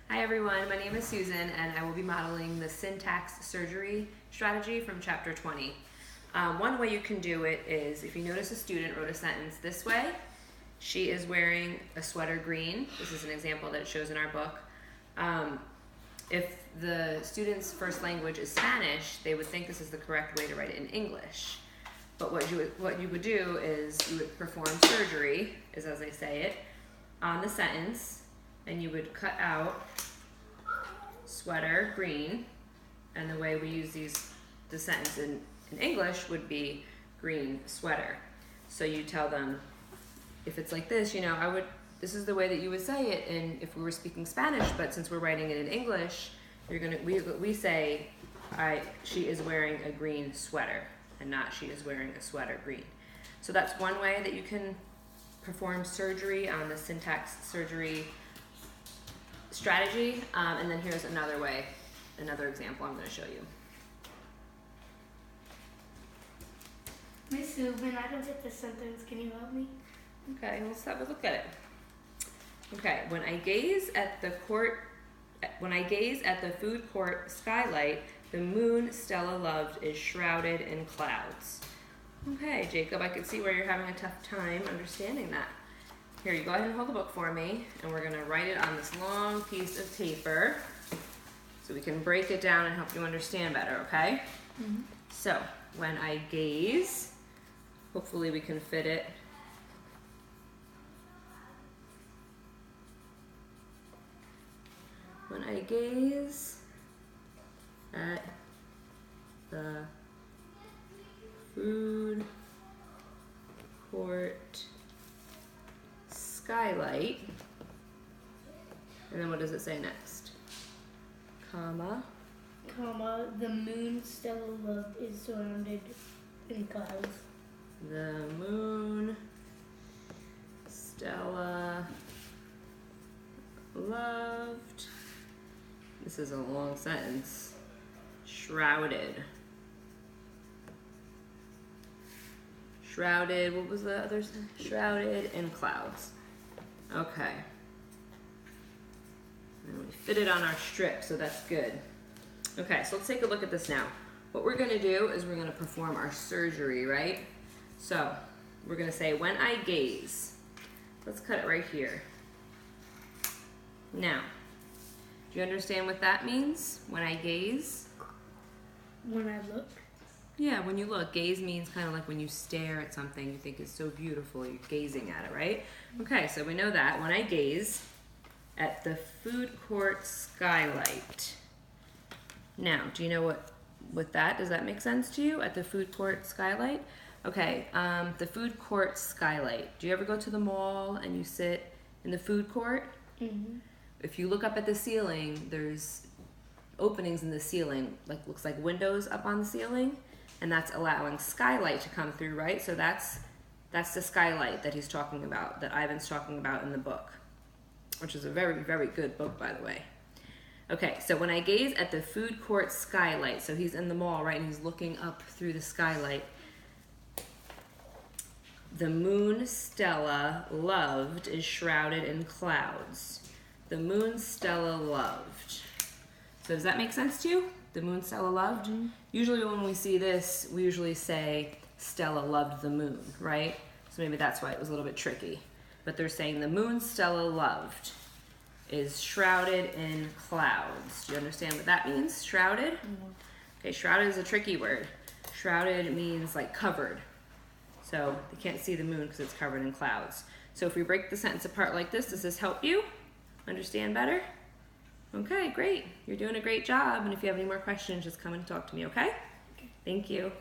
Hi everyone, my name is Susan and I will be modeling the syntax surgery strategy from chapter 20. One way you can do it is if you notice a student wrote a sentence this way, she is wearing a sweater green. This is an example that it shows in our book. If the student's first language is Spanish, they would think this is the correct way to write it in English. But what you would do is you would perform surgery, is as I say it, on the sentence, and you would cut out sweater green, and the way we use the sentence in English would be green sweater. So you tell them, if it's like this, this is the way that you would say it and if we were speaking Spanish, but since we're writing it in English, we say she is wearing a green sweater and not she is wearing a sweater green. So that's one way that you can perform surgery on the syntax surgery strategy, and then here's another way, another example I'm going to show you. Miss Subin, I don't get the sentence. Can you help me? Okay, let's have a look at it. Okay, when I gaze at the food court skylight, the moon Stella loved is shrouded in clouds. Okay, Jacob, I can see where you're having a tough time understanding that. Here, you go ahead and hold the book for me, and we're gonna write it on this long piece of paper so we can break it down and help you understand better, okay? Mm-hmm. So, when I gaze, hopefully we can fit it. When I gaze at the food court skylight, and then what does it say next? Comma, the moon Stella loved is surrounded in clouds. The moon Stella loved, this is a long sentence, shrouded, what was the other sentence? Shrouded in clouds. Okay. And we fit it on our strip, so that's good. Okay, so let's take a look at this now. What we're gonna do is we're gonna perform our surgery, right? So, we're gonna say, when I gaze. Let's cut it right here. Now, do you understand what that means? When I gaze? When I look? Yeah, when you look. Gaze means kind of like when you stare at something you think is so beautiful, you're gazing at it, right? Okay, so we know that. When I gaze at the food court skylight. Now, do you know what does that make sense to you? At the food court skylight? Okay, the food court skylight. Do you ever go to the mall and you sit in the food court? Mm-hmm. If you look up at the ceiling, there's openings in the ceiling, looks like windows up on the ceiling, and that's allowing skylight to come through, right? So that's the skylight that he's talking about, that Ivan's talking about in the book, which is a very, very good book, by the way. Okay, so when I gaze at the food court skylight, so he's in the mall, right, and he's looking up through the skylight. The moon Stella loved is shrouded in clouds. The moon Stella loved. So does that make sense to you? The moon Stella loved? Mm-hmm. Usually when we see this, we usually say Stella loved the moon, right? So maybe that's why it was a little bit tricky. But they're saying the moon Stella loved is shrouded in clouds. Do you understand what that means? Shrouded? Mm-hmm. Okay, shrouded is a tricky word. Shrouded means like covered. So they can't see the moon because it's covered in clouds. So if we break the sentence apart like this, does this help you understand better? Okay, great. You're doing a great job. And if you have any more questions, just come and talk to me, okay? Thank you.